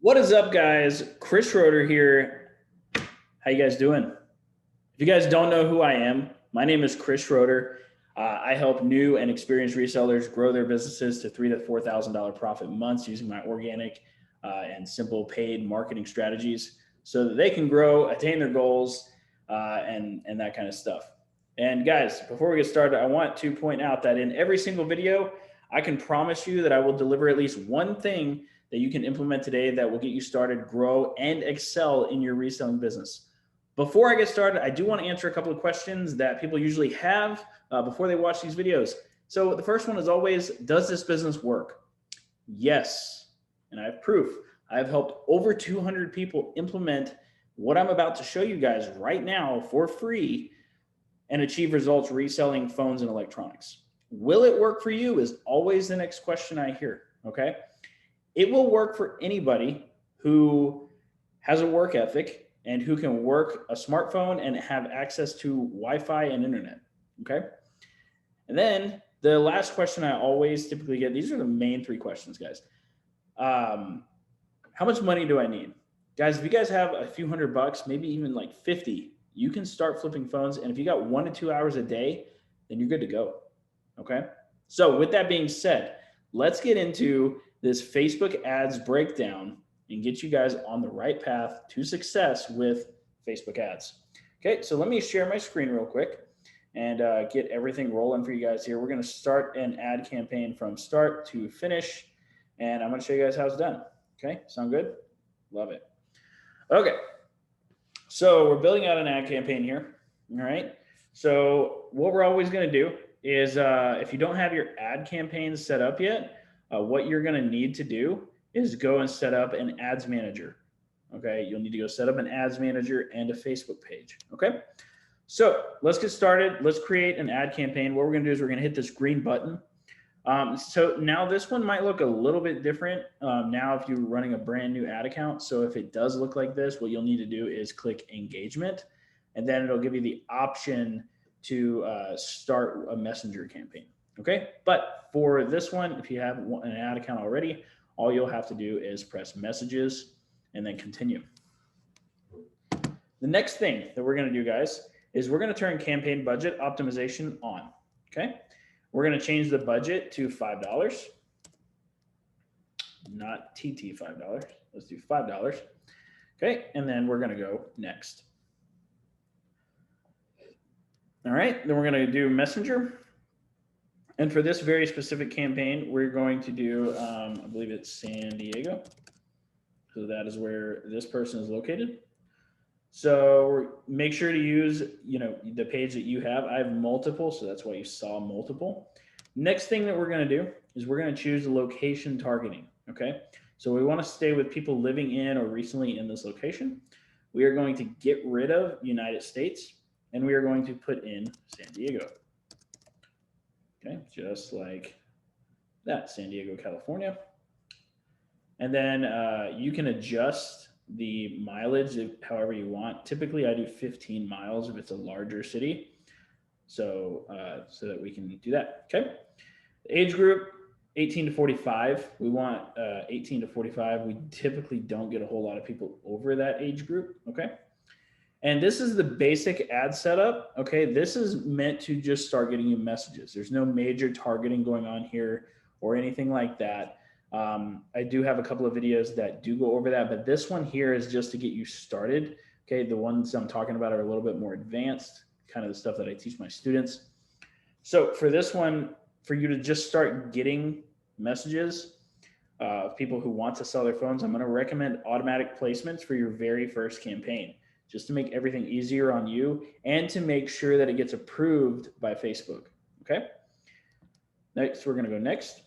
What is up, guys? Chris Schroeder here. How you guys doing? If you guys don't know who I am, my name is Chris Schroeder. I help new and experienced resellers grow their businesses to $3,000 to $4,000 profit months using my organic and simple paid marketing strategies so that they can grow, attain their goals, and that kind of stuff. And guys, before we get started, I want to point out that in every single video, I can promise you that I will deliver at least one thing that you can implement today that will get you started, grow, and excel in your reselling business. Before I get started, I do want to answer a couple of questions that people usually have before they watch these videos. So the first one is always, does this business work? Yes, and I have proof. I've helped over 200 people implement what I'm about to show you guys right now for free and achieve results reselling phones and electronics. Will it work for you is always the next question I hear, okay? It will work for anybody who has a work ethic and who can work a smartphone and have access to Wi-Fi and internet, okay? And then the last question I always typically get, these are the main three questions, guys. How much money do I need? Guys, if you guys have a few $100, maybe even like 50, you can start flipping phones. And if you got 1 to 2 hours a day, then you're good to go, okay? So with that being said, let's get into this Facebook ads breakdown and get you guys on the right path to success with Facebook ads. Okay, so let me share my screen real quick and get everything rolling for you guys here. We're gonna start an ad campaign from start to finish, and I'm gonna show you guys how it's done. Okay, sound good? Love it. Okay, so we're building out an ad campaign here, all right? So what we're always gonna do is if you don't have your ad campaign set up yet, what you're gonna need to do is go and set up an ads manager. Okay, you'll need to go set up an ads manager and a Facebook page. Okay, so let's get started. Let's create an ad campaign. What we're gonna do is we're gonna hit this green button. So now this one might look a little bit different now if you're running a brand new ad account. So if it does look like this, what you'll need to do is click engagement, and then it'll give you the option to start a messenger campaign. Okay, but for this one, if you have an ad account already, all you'll have to do is press messages and then continue. The next thing that we're going to do, guys, is we're going to turn campaign budget optimization on. Okay, we're going to change the budget to $5, not TT $5. Let's do $5. Okay, and then we're going to go next. All right, then we're going to do messenger. And for this very specific campaign, we're going to do, I believe it's San Diego. So that is where this person is located. So make sure to use, the page that you have. I have multiple, so that's why you saw multiple. Next thing that we're going to do is we're going to choose the location targeting, okay? So we want to stay with people living in or recently in this location. We are going to get rid of United States, and we are going to put in San Diego. Okay, just like that, San Diego, California. And then you can adjust the mileage however you want. Typically, I do 15 miles if it's a larger city. So that we can do that, okay? The age group, 18 to 45. We want 18 to 45. We typically don't get a whole lot of people over that age group, okay? And this is the basic ad setup, okay? This is meant to just start getting you messages. There's no major targeting going on here or anything like that. I do have a couple of videos that do go over that, but this one here is just to get you started, okay? The ones I'm talking about are a little bit more advanced, kind of the stuff that I teach my students. So for this one, for you to just start getting messages of people who want to sell their phones, I'm gonna recommend automatic placements for your very first campaign, just to make everything easier on you and to make sure that it gets approved by Facebook, okay? Next, we're gonna go next.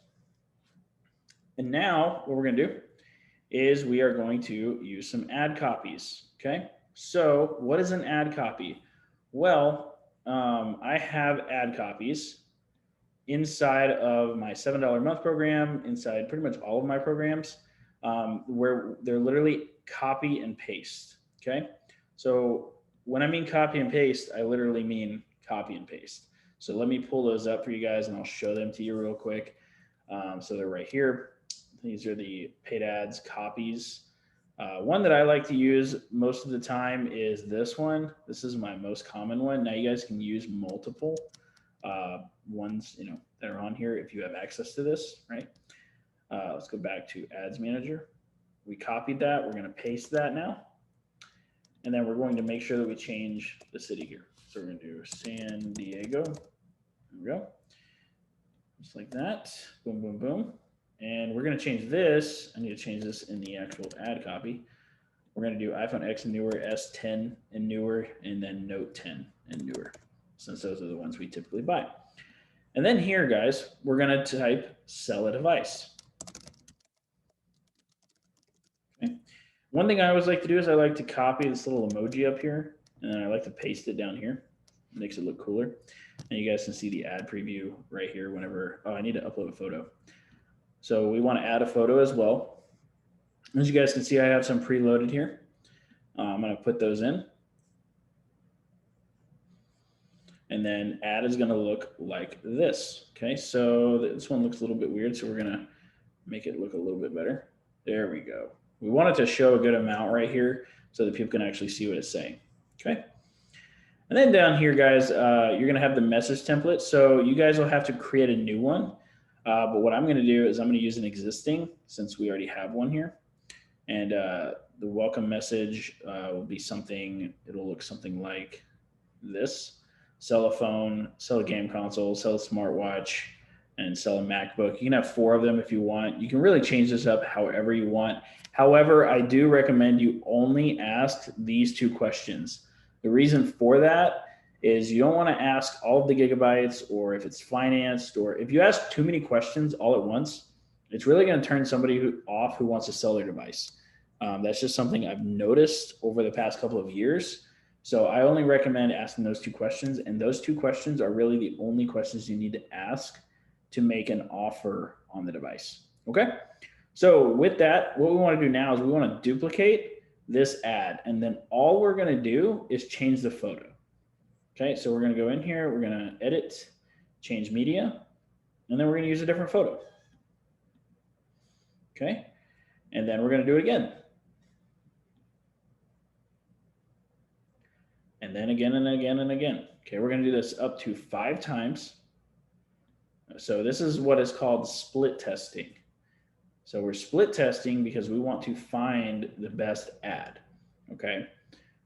And now what we're gonna do is we are going to use some ad copies, okay? So what is an ad copy? Well, I have ad copies inside of my $7 a month program, inside pretty much all of my programs, where they're literally copy and paste, okay? So when I mean copy and paste, I literally mean copy and paste. So let me pull those up for you guys and I'll show them to you real quick. So they're right here. These are the paid ads copies. One that I like to use most of the time is this one. This is my most common one. Now you guys can use multiple ones, that are on here if you have access to this, right? Let's go back to Ads Manager. We copied that. We're going to paste that now. And then we're going to make sure that we change the city here. So we're going to do San Diego. There we go. Just like that. Boom, boom, boom. And we're going to change this. I need to change this in the actual ad copy. We're going to do iPhone X and newer, S10 and newer, and then Note 10 and newer, since those are the ones we typically buy. And then here, guys, we're going to type sell a device. Okay. One thing I always like to do is I like to copy this little emoji up here, and then I like to paste it down here. It makes it look cooler. And you guys can see the ad preview right here whenever, oh, I need to upload a photo. So we want to add a photo as well. As you guys can see, I have some preloaded here. I'm going to put those in. And then ad is going to look like this. Okay, so this one looks a little bit weird, so we're going to make it look a little bit better. There we go. We want it to show a good amount right here so that people can actually see what it's saying. Okay. And then down here, guys, you're going to have the message template. So you guys will have to create a new one. But what I'm going to do is I'm going to use an existing, since we already have one here. And the welcome message will be something, it'll look something like this. Sell a phone, sell a game console, sell a smartwatch, and sell a MacBook. You can have 4 of them if you want. You can really change this up however you want. However, I do recommend you only ask these 2 questions. The reason for that is you don't want to ask all of the gigabytes, or if it's financed, or if you ask too many questions all at once, it's really going to turn somebody off who wants to sell their device. That's just something I've noticed over the past couple of years. So I only recommend asking those 2 questions, and those 2 questions are really the only questions you need to ask to make an offer on the device. Okay. So with that, what we want to do now is we want to duplicate this ad, and then all we're going to do is change the photo. Okay. So we're going to go in here, we're going to edit, change media, and then we're going to use a different photo. Okay. And then we're going to do it again. And then again and again and again. Okay, we're going to do this up to 5 times. So this is what is called split testing. So we're split testing because we want to find the best ad. Okay,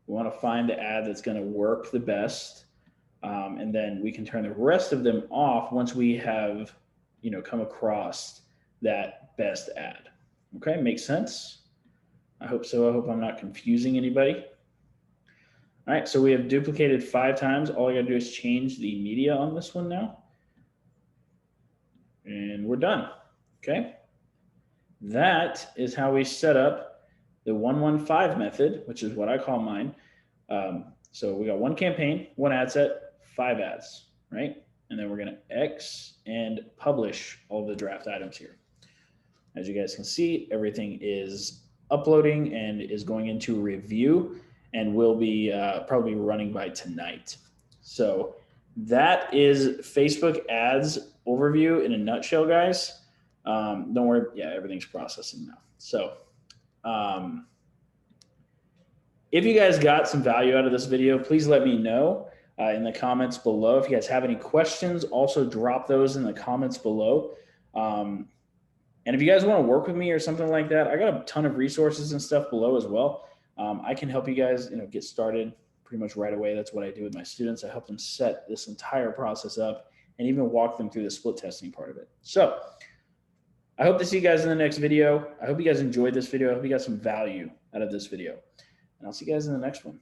we want to find the ad that's going to work the best, and then we can turn the rest of them off once we have, come across that best ad. Okay, makes sense? I hope so. I hope I'm not confusing anybody. All right, so we have duplicated 5 times. All I gotta do is change the media on this one now. And we're done, okay? That is how we set up the 115 method, which is what I call mine. So we got 1 campaign, 1 ad set, 5 ads, right? And then we're gonna X and publish all the draft items here. As you guys can see, everything is uploading and is going into review, and will be probably running by tonight. So that is Facebook ads overview in a nutshell, guys. Don't worry, yeah, everything's processing now. So if you guys got some value out of this video, please let me know in the comments below. If you guys have any questions, also drop those in the comments below. And if you guys want to work with me or something like that, I got a ton of resources and stuff below as well. I can help you guys, get started pretty much right away. That's what I do with my students. I help them set this entire process up and even walk them through the split testing part of it. So I hope to see you guys in the next video. I hope you guys enjoyed this video. I hope you got some value out of this video, and I'll see you guys in the next one.